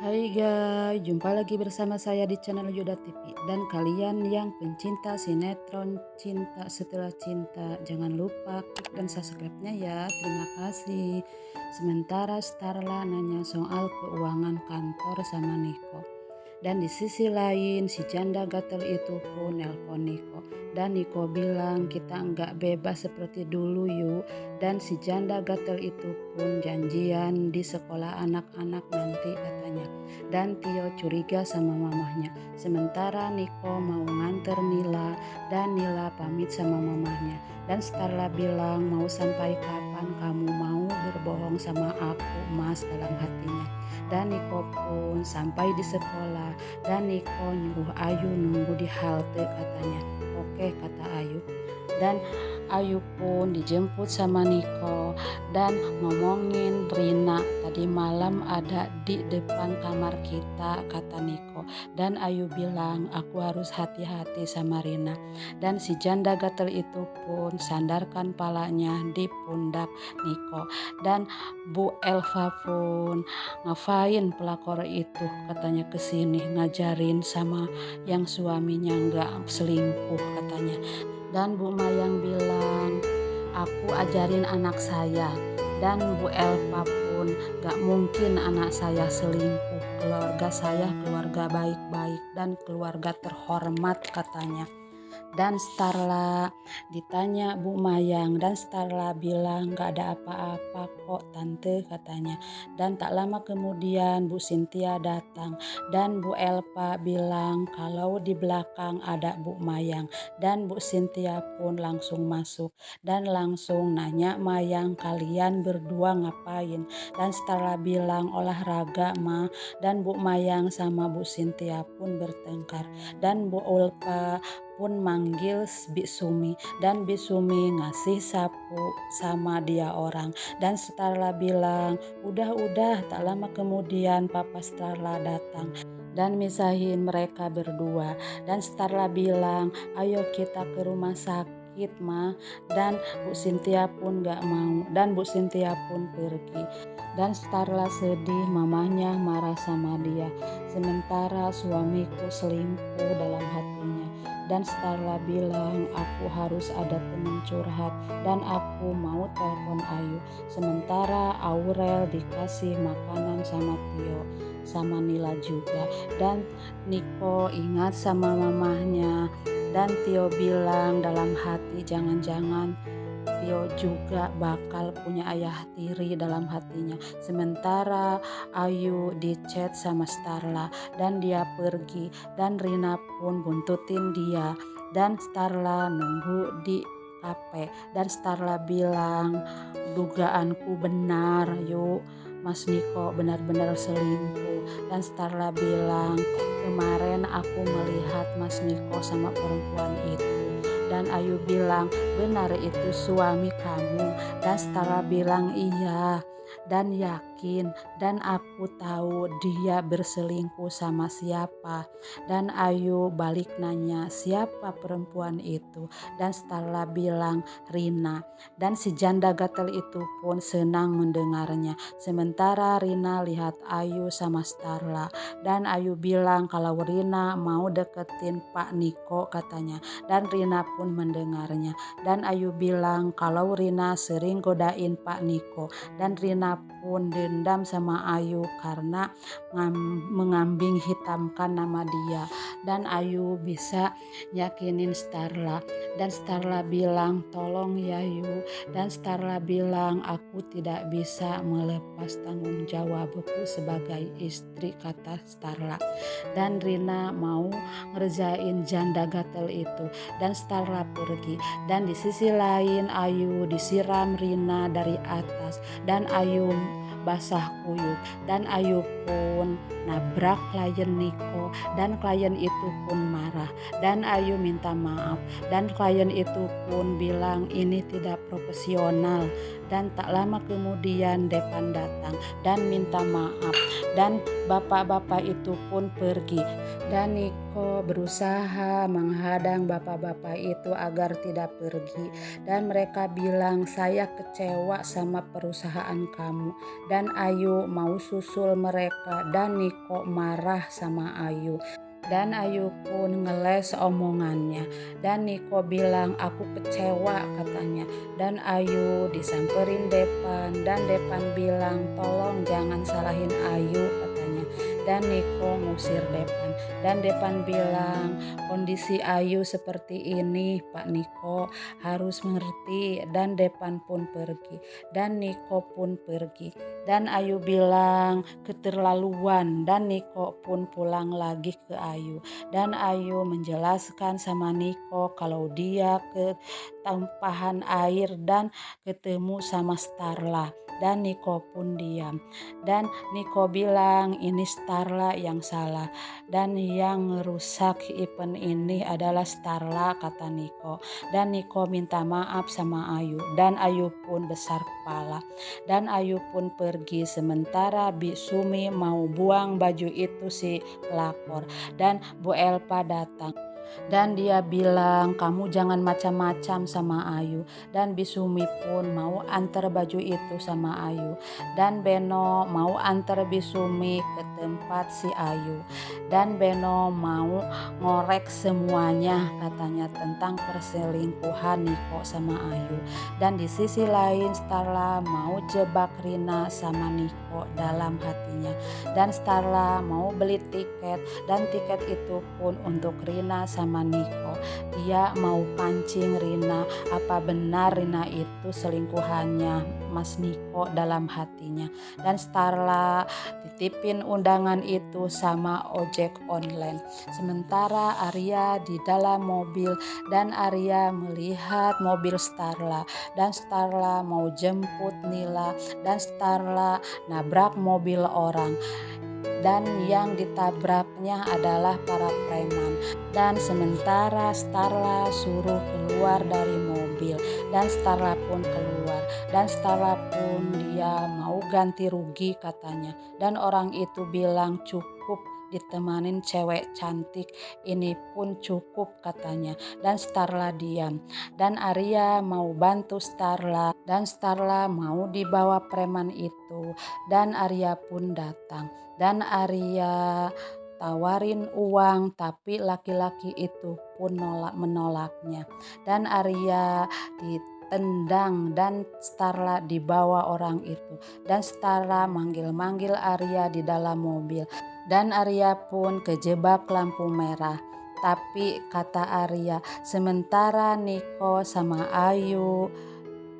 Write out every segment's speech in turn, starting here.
Hai guys, jumpa lagi bersama saya di channel Yuda TV. Dan kalian yang pencinta sinetron Cinta Setelah Cinta, jangan lupa klik dan subscribe-nya ya. Terima kasih. Sementara Starla nanya soal keuangan kantor sama Niko. Dan di sisi lain si janda gatel itu pun nelpon Niko. Dan Niko bilang kita nggak bebas seperti dulu yuk. Dan si janda gatel itu pun janjian di sekolah anak-anak nanti katanya. Dan Tio curiga sama mamahnya. Sementara Niko mau nganter Nila dan Nila pamit sama mamahnya. Dan Starla bilang mau sampai kapan kamu mau berbohong sama aku mas dalam hatinya. Dan Niko pun sampai di sekolah dan Niko nyuruh Ayu nunggu di halte katanya. Oke kata Ayu. Dan Ayu pun dijemput sama Niko dan ngomongin Rina tadi malam ada di depan kamar kita kata Niko. Dan Ayu bilang aku harus hati-hati sama Rina. Dan si janda gatel itu pun sandarkan palanya di pundak Niko. Dan Bu Elva pun ngapain pelakor itu katanya kesini ngajarin sama yang suaminya nggak selingkuh katanya. Dan Bu Mayang bilang aku ajarin anak saya. Dan Bu Elva pun gak mungkin anak saya selingkuh, keluarga saya keluarga baik-baik dan keluarga terhormat katanya. Dan Starla ditanya Bu Mayang dan Starla bilang gak ada apa-apa kok tante katanya. Dan tak lama kemudian Bu Cynthia datang dan Bu Elva bilang kalau di belakang ada Bu Mayang. Dan Bu Cynthia pun langsung masuk dan langsung nanya Mayang kalian berdua ngapain. Dan Starla bilang olahraga ma. Dan Bu Mayang sama Bu Cynthia pun bertengkar. Dan Bu Elva pun manggil Bisumi dan Bisumi ngasih sapu sama dia orang. Dan Starla bilang udah tak lama kemudian Papa Starla datang dan misahin mereka berdua. Dan Starla bilang ayo kita ke rumah sakit ma. Dan Bu Cynthia pun gak mau dan Bu Cynthia pun pergi. Dan Starla sedih mamanya marah sama dia. Sementara suamiku selingkuh dalam hatinya. Dan Starla bilang aku harus ada teman curhat dan aku mau telepon Ayu. Sementara Aurel dikasih makanan sama Tio sama Nila juga. Dan Niko ingat sama mamahnya. Dan Tio bilang dalam hati jangan-jangan Tio juga bakal punya ayah tiri dalam hatinya. Sementara Ayu di chat sama Starla dan dia pergi dan Rina pun buntutin dia dan Starla nunggu di kafe. Dan Starla bilang dugaanku benar yuk Mas Niko benar-benar selingkuh. Dan Starla bilang kemarin aku melihat Mas Niko sama perempuan itu. Dan Ayu bilang benar itu suami kamu. Dan Starla bilang iya dan yakin dan aku tahu dia berselingkuh sama siapa. Dan Ayu balik nanya siapa perempuan itu. Dan Starla bilang Rina. Dan si janda gatel itu pun senang mendengarnya. Sementara Rina lihat Ayu sama Starla. Dan Ayu bilang kalau Rina mau deketin Pak Niko katanya. Dan Rina pun mendengarnya. Dan Ayu bilang kalau Rina sering godain Pak Niko. Dan Rina pun dendam sama Ayu karena mengambing hitamkan nama dia. Dan Ayu bisa yakinin Starla. Dan Starla bilang tolong ya Yu. Dan Starla bilang aku tidak bisa melepas tanggung jawabku sebagai istri kata Starla. Dan Rina mau ngerjain janda gatel itu. Dan Starla pergi. Dan di sisi lain Ayu disiram Rina dari atas. Dan Ayu basah kuyup. Dan Ayu pun nabrak klien Niko. Dan klien itu pun marah. Dan Ayu minta maaf. Dan klien itu pun bilang ini tidak profesional. Dan tak lama kemudian Depan datang dan minta maaf, dan bapak-bapak itu pun pergi. Dan Niko berusaha menghadang bapak-bapak itu agar tidak pergi. Dan mereka bilang, saya kecewa sama perusahaan kamu. Dan Ayu mau susul mereka, dan Niko marah sama Ayu. Dan Ayu pun ngeles omongannya. Dan Niko bilang, aku kecewa katanya. Dan Ayu disamperin Depan. Dan Depan bilang, tolong jangan salahin Ayu katanya. Dan Niko ngusir Depan. Dan Depan bilang, kondisi Ayu seperti ini Pak Niko, harus mengerti. Dan Depan pun pergi. Dan Niko pun pergi. Dan Ayu bilang keterlaluan, dan Niko pun pulang lagi ke Ayu. Dan Ayu menjelaskan sama Niko kalau dia ke tumpahan air dan ketemu sama Starla. Dan Niko pun diam. Dan Niko bilang ini Starla yang salah. Dan yang ngerusak event ini adalah Starla kata Niko. Dan Niko minta maaf sama Ayu. Dan Ayu pun besar kepala. Dan Ayu pun pergi, sementara Bi Sumi mau buang baju itu si pelakor. Dan Bu Elpa datang. Dan dia bilang, kamu jangan macam-macam sama Ayu. Dan Bisumi pun mau antar baju itu sama Ayu. Dan Beno mau antar Bisumi ke tempat si Ayu. Dan Beno mau ngorek semuanya katanya tentang perselingkuhan Niko sama Ayu. Dan di sisi lain Starla mau jebak Rina sama Niko dalam hatinya. Dan Starla mau beli tiket, dan tiket itu pun untuk Rina sama Niko. Dia mau pancing Rina, apa benar Rina itu selingkuhannya Mas Niko dalam hatinya. Dan Starla titipin undangan itu sama ojek online. Sementara Arya di dalam mobil, dan Arya melihat mobil Starla. Dan Starla mau jemput Nila, dan Starla nabrak mobil orang. Dan yang ditabraknya adalah para preman. Dan sementara Starla suruh keluar dari mobil, dan Starla pun keluar. Dan Starla pun dia mau ganti rugi katanya. Dan orang itu bilang cukup ditemanin cewek cantik, ini pun cukup katanya. Dan Starla diam. Dan Arya mau bantu Starla, dan Starla mau dibawa preman itu. Dan Arya pun datang. Dan Arya tawarin uang, tapi laki-laki itu pun menolaknya. Dan Arya ditendang, dan Starla dibawa orang itu. Dan Starla manggil-manggil Arya di dalam mobil. Dan Arya pun kejebak lampu merah. Tapi kata Arya, sementara Niko sama Ayu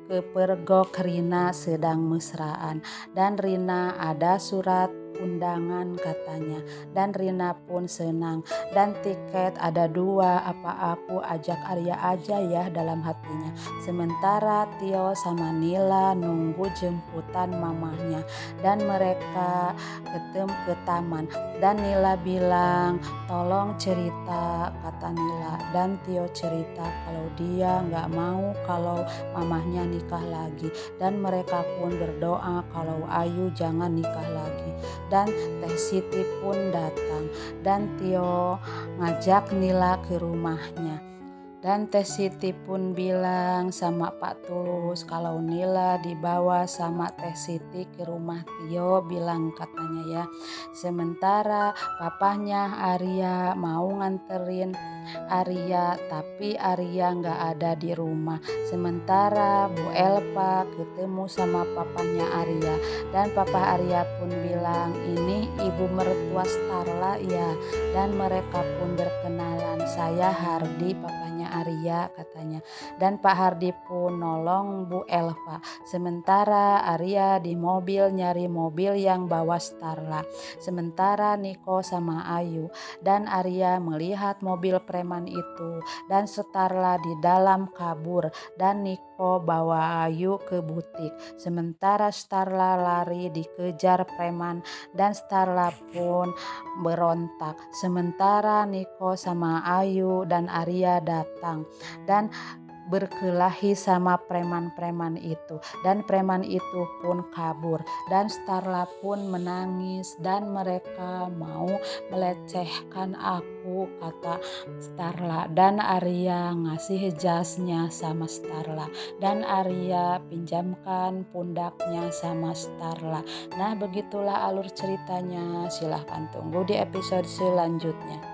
kepergok Rina sedang mesraan. Dan Rina ada surat undangan katanya. Dan Rina pun senang. Dan tiket ada 2, apa aku ajak Arya aja ya dalam hatinya. Sementara Tio sama Nila nunggu jemputan mamahnya. Dan mereka ketemu ke taman. Dan Nila bilang, tolong cerita kata Nila. Dan Tio cerita kalau dia gak mau kalau mamahnya nikah lagi. Dan mereka pun berdoa kalau Ayu jangan nikah lagi. Dan Teh Siti pun datang, dan Tio ngajak Nila ke rumahnya. Dan Teh Siti pun bilang sama Pak Tulus kalau Nila dibawa sama Teh Siti ke rumah Tio, bilang katanya ya. Sementara papahnya Arya mau nganterin Arya, tapi Arya nggak ada di rumah. Sementara Bu Elpa ketemu sama papahnya Arya, dan papa Arya pun bilang ini ibu mertua Starla ya. Dan mereka pun berkenalan, saya Hardi papahnya Arya katanya. Dan Pak Hardi pun nolong Bu Elva. Sementara Arya di mobil nyari mobil yang bawa Starla. Sementara Niko sama Ayu dan Arya melihat mobil preman itu, dan Starla di dalam kabur, dan Niko bawa Ayu ke butik. Sementara Starla lari dikejar preman, dan Starla pun berontak. Sementara Niko sama Ayu dan Arya datang, dan berkelahi sama preman-preman itu, dan preman itu pun kabur, dan Starla pun menangis dan mereka mau melecehkan aku, kata Starla. Dan Arya ngasih jasnya sama Starla, dan Arya pinjamkan pundaknya sama Starla. Nah, begitulah alur ceritanya. Silahkan tunggu di episode selanjutnya.